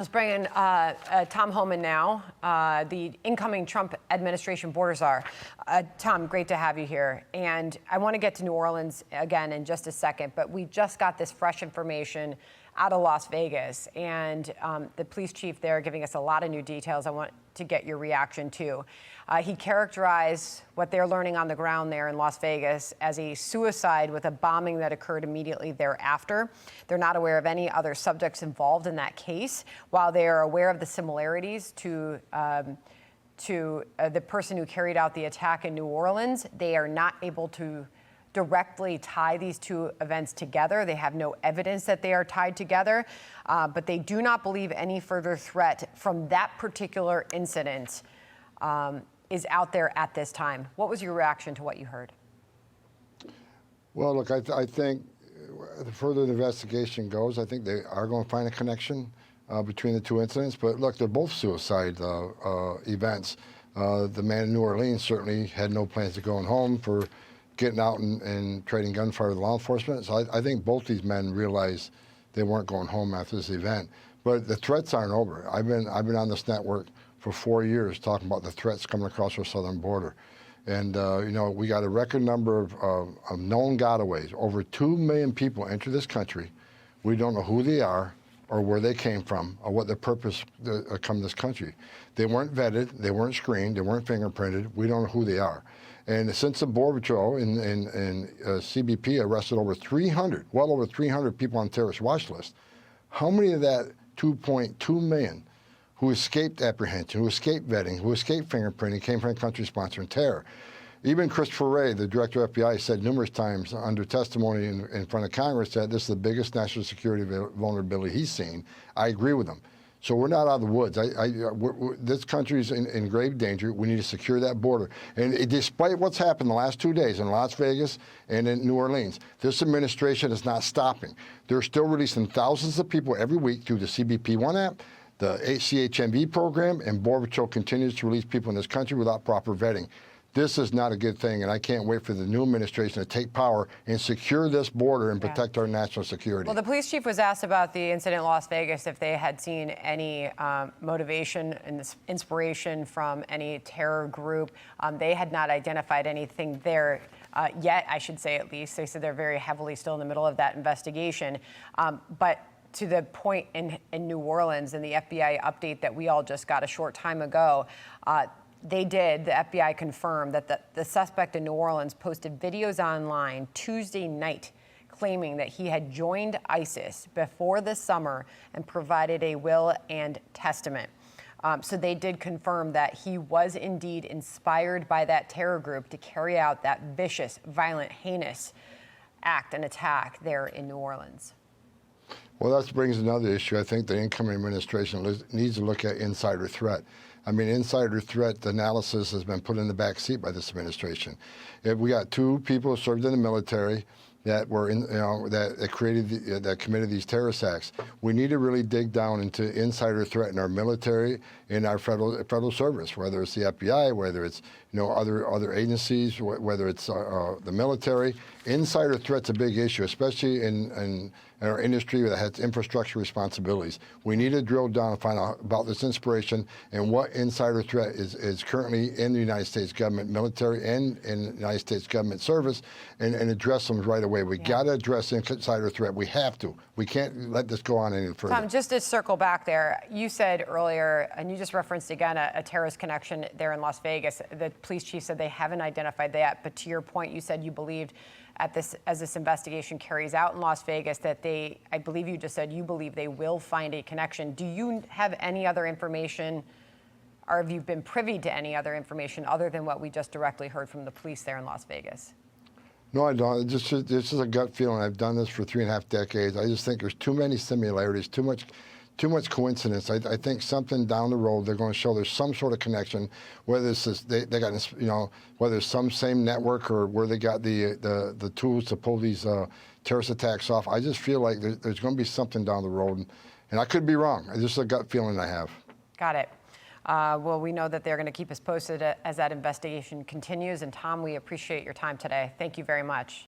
Let's bring in Tom Homan now, the incoming Trump administration border czar. Tom, great to have you here. And I want to get to New Orleans again in just a second, but we just got this fresh information out of Las Vegas, and the police chief there giving us a lot of new details. I want to get your reaction too. He characterized what they're learning on the ground there in Las Vegas as a suicide with a bombing that occurred immediately thereafter. They're not aware of any other subjects involved in that case. While they are aware of the similarities to the person who carried out the attack in New Orleans, they are not able to directly tie these two events together. They have no evidence that they are tied together, but they do not believe any further threat from that particular incident is out there at this time. What was your reaction to what you heard? Well, look, I think the further the investigation goes, I think they are going to find a connection between the two incidents. But look, they're both suicide events. The man in New Orleans certainly had no plans of going home for getting out and trading gunfire with law enforcement. So I think both these men realized they weren't going home after this event. But the threats aren't over. I've been on this network for 4 years talking about the threats coming across our southern border. And, you know, we got a record number of known gotaways. Over 2 million people enter this country. We don't know who they are or where they came from or what their purpose to come to this country. They weren't vetted, they weren't screened, they weren't fingerprinted. We don't know who they are. And since the Border Patrol and CBP arrested over 300, well over 300 people on terrorist watch list, how many of that 2.2 million who escaped apprehension, who escaped vetting, who escaped fingerprinting came from a country sponsoring terror? Even Christopher Wray, the director of FBI, said numerous times under testimony in front of Congress that this is the biggest national security vulnerability he's seen. I agree with him. So we're not out of the woods. This country is in grave danger. We need to secure that border. And despite what's happened the last 2 days in Las Vegas and in New Orleans, this administration is not stopping. They're still releasing thousands of people every week through the CBP One app, the CHMV program, and Border Patrol continues to release people in this country without proper vetting. This is not a good thing, and I can't wait for the new administration to take power and secure this border and protect our national security. Well, the police chief was asked about the incident in Las Vegas, if they had seen any motivation and inspiration from any terror group. They had not identified anything there yet, I should say at least. They said they're very heavily still in the middle of that investigation. But to the point in New Orleans and the FBI update that we all just got a short time ago, the FBI confirmed that the suspect in New Orleans posted videos online Tuesday night claiming that he had joined ISIS before the summer and provided a will and testament. So they did confirm that he was indeed inspired by that terror group to carry out that vicious, violent, heinous act and attack there in New Orleans. Well, that brings another issue. I think the incoming administration needs to look at insider threat. I mean, insider threat analysis has been put in the back seat by this administration. If we got 2 people who served in the military that were that committed these terrorist acts. We need to really dig down into insider threat in our military, in our federal service, whether it's the FBI, whether it's other agencies, whether it's the military. Insider threat's a big issue, especially in our industry that has infrastructure responsibilities. We need to drill down and find out about this inspiration and what insider threat is currently in the United States government, military, and in the United States government service, and address them right away. We got to address insider threat. We have to. We can't let this go on any further. Tom, just to circle back there, you said earlier, and you just referenced again a terrorist connection there in Las Vegas. The police chief said they haven't identified that, but to your point, you said you believed as this investigation carries out in Las Vegas that I believe you just said you believe they will find a connection. Do you have any other information, or have you been privy to any other information other than what we just directly heard from the police there in Las Vegas? No, I don't. This is a gut feeling. I've done this for 3.5 decades. I just think there's too many similarities, too much coincidence. I think something down the road they're going to show there's some sort of connection, whether it's this, they got whether it's some same network or where they got the tools to pull these terrorist attacks off. I just feel like there's going to be something down the road, and I could be wrong. It's just a gut feeling I have. Got it. Well, we know that they're going to keep us posted as that investigation continues. And Tom, we appreciate your time today. Thank you very much.